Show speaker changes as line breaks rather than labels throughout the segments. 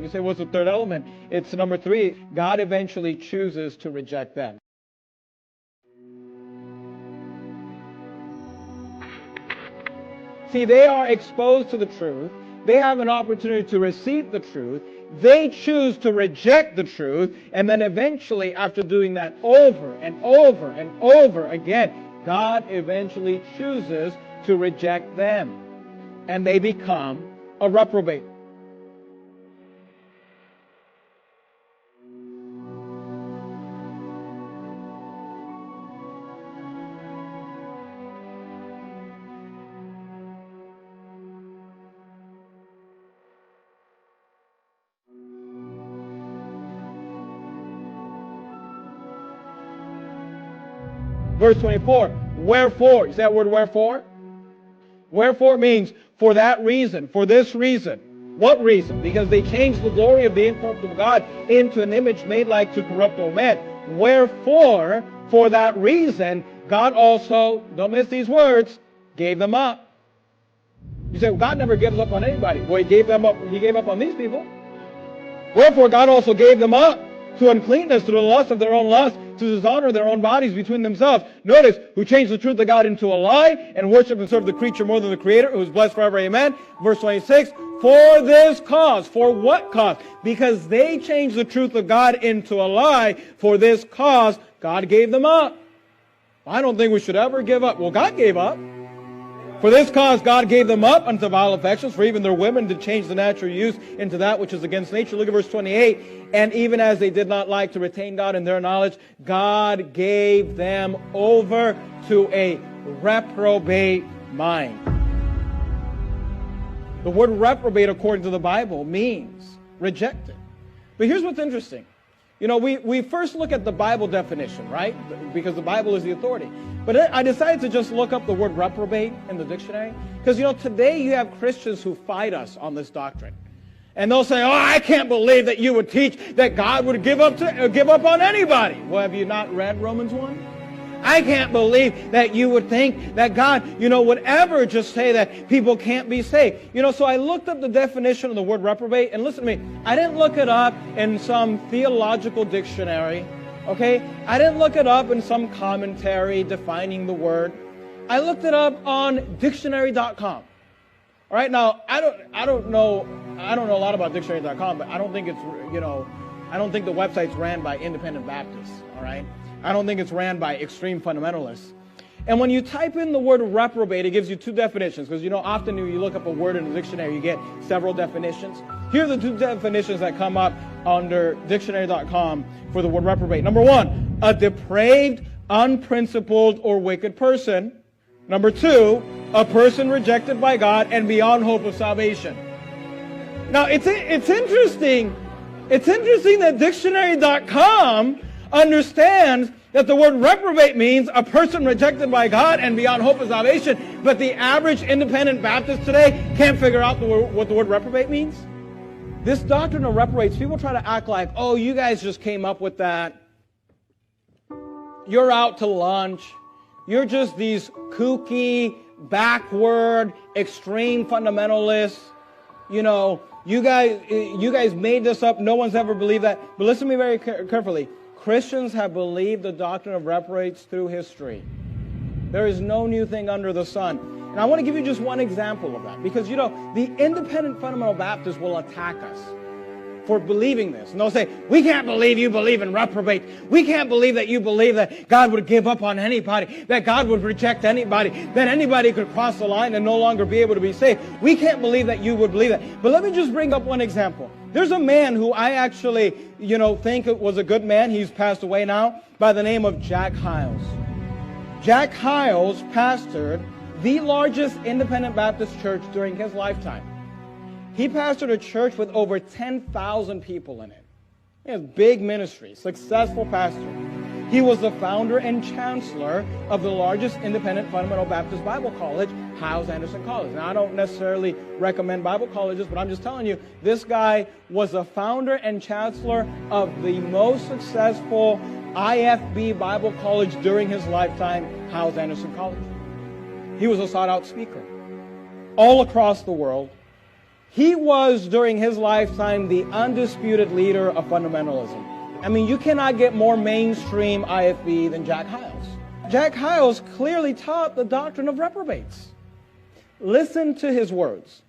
You say, what's the third element? It's number 3. God eventually chooses to reject them. See, they are exposed to the truth. They have an opportunity to receive the truth. They choose to reject the truth. And then eventually, after doing that over and over and over again, God eventually chooses to reject them. And they become a reprobate. Verse 24, wherefore. You see that word wherefore? Wherefore means for that reason, for this reason. What reason? Because they changed the glory of the incorruptible God into an image made like to corruptible man. Wherefore, for that reason, God also, don't miss these words, gave them up. You say, well, God never gives up on anybody. Well, He gave them up. He gave up on these people. Wherefore, God also gave them up to uncleanness, to the lust of their own lust, to dishonor their own bodies between themselves. Notice, who changed the truth of God into a lie, and worship and serve the creature more than the Creator, who is blessed forever. Amen. Verse 26, for this cause. For what cause? Because they changed the truth of God into a lie. For this cause, God gave them up. I don't think we should ever give up. Well, God gave up. For this cause God gave them up unto vile affections, for even their women did change the natural use into that which is against nature. Look at verse 28. And even as they did not like to retain God in their knowledge, God gave them over to a reprobate mind. The word reprobate, according to the Bible, means rejected. But here's what's interesting. You know, we first look at the Bible definition, right? Because the Bible is the authority. But I decided to just look up the word reprobate in the dictionary. Because, you know, today you have Christians who fight us on this doctrine. And they'll say, oh, I can't believe that you would teach that God would give up on anybody. Well, have you not read Romans 1? I can't believe that you would think that God, would ever just say that people can't be saved. So I looked up the definition of the word reprobate, and listen to me, I didn't look it up in some theological dictionary, okay? I didn't look it up in some commentary defining the word. I looked it up on dictionary.com. All right, now, I don't know a lot about dictionary.com, but I don't think it's, I don't think the website's ran by independent Baptists, all right? I don't think it's ran by extreme fundamentalists. And when you type in the word reprobate, it gives you two definitions. Because, often when you look up a word in a dictionary, you get several definitions. Here are the two definitions that come up under dictionary.com for the word reprobate. Number one, a depraved, unprincipled, or wicked person. Number two, a person rejected by God and beyond hope of salvation. Now, it's interesting. It's interesting that dictionary.com understands that the word reprobate means a person rejected by God and beyond hope of salvation, but the average independent Baptist today can't figure out what the word reprobate means. This doctrine of reprobates, people try to act like, oh, you guys just came up with that. You're out to lunch. You're just these kooky, backward, extreme fundamentalists. You guys made this up. No one's ever believed that. But listen to me very carefully. Christians have believed the doctrine of reprobates through history. There is no new thing under the sun. And I want to give you just one example of that. Because, the independent fundamental Baptists will attack us for believing this. And they'll say, we can't believe you believe in reprobate. We can't believe that you believe that God would give up on anybody, that God would reject anybody, that anybody could cross the line and no longer be able to be saved. We can't believe that you would believe that. But let me just bring up one example. There's a man who I actually, think was a good man. He's passed away now, by the name of Jack Hyles. Jack Hyles pastored the largest independent Baptist church during his lifetime. He pastored a church with over 10,000 people in it. He has big ministry, successful pastor. He was the founder and chancellor of the largest independent fundamental Baptist Bible college, Hyles-Anderson College. Now, I don't necessarily recommend Bible colleges, but I'm just telling you, this guy was the founder and chancellor of the most successful IFB Bible college during his lifetime, Hyles-Anderson College. He was a sought-out speaker all across the world. He was, during his lifetime, the undisputed leader of fundamentalism. I mean, you cannot get more mainstream IFB than Jack Hyles. Jack Hyles clearly taught the doctrine of reprobates. Listen to his words.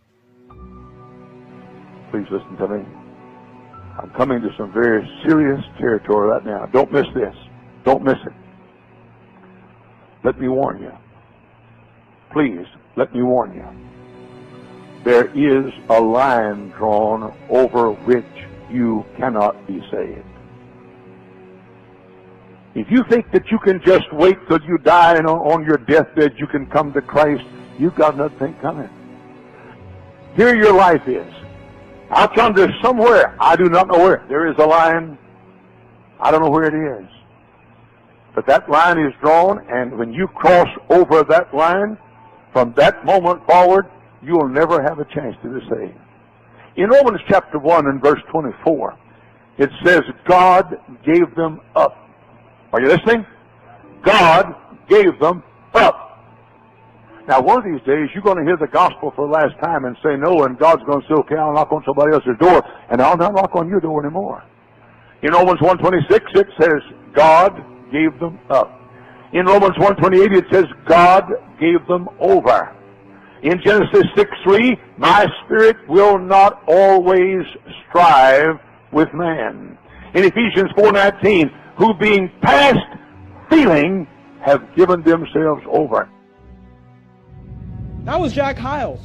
Please listen to me. I'm coming to some very serious territory right now. Don't miss this. Don't miss it. Let me warn you. Please, let me warn you. There is a line drawn over which you cannot be saved. If you think that you can just wait till you die and on your deathbed you can come to Christ, you've got nothing coming. Here your life is. Out yonder somewhere, I do not know where, there is a line. I don't know where it is. But that line is drawn, and when you cross over that line, from that moment forward, you will never have a chance to be saved. In Romans chapter 1 and verse 24, it says, God gave them up. Are you listening? God gave them up. Now, one of these days, you're going to hear the gospel for the last time and say no, and God's going to say, okay, I'll knock on somebody else's door, and I'll not knock on your door anymore. In Romans 1:26, it says, God gave them up. In Romans 1:28, it says, God gave them over. In Genesis 6:3, my spirit will not always strive with man. In Ephesians 4:19, who being past feeling have given themselves over.
That was Jack Hyles.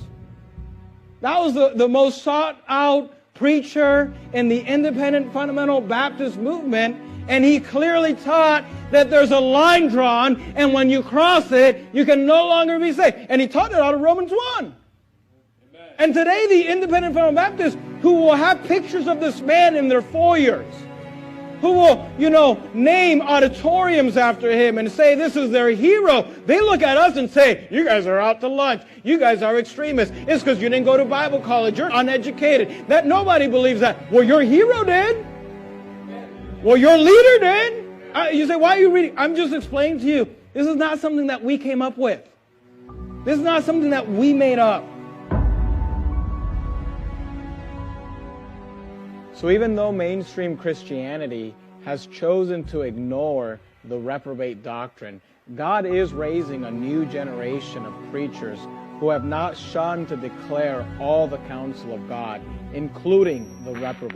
That was the most sought out preacher in the independent fundamental Baptist movement, and he clearly taught that there's a line drawn, and when you cross it, you can no longer be saved. And he taught it out of Romans 1. Amen. And today, the independent fundamental Baptists who will have pictures of this man in their foyers, who will, name auditoriums after him and say this is their hero, they look at us and say, you guys are out to lunch. You guys are extremists. It's because you didn't go to Bible college. You're uneducated. That nobody believes that. Well, your hero did. Well, your leader did. You say, why are you reading? I'm just explaining to you, this is not something that we came up with. This is not something that we made up. So even though mainstream Christianity has chosen to ignore the reprobate doctrine, God is raising a new generation of preachers who have not shunned to declare all the counsel of God, including the reprobate.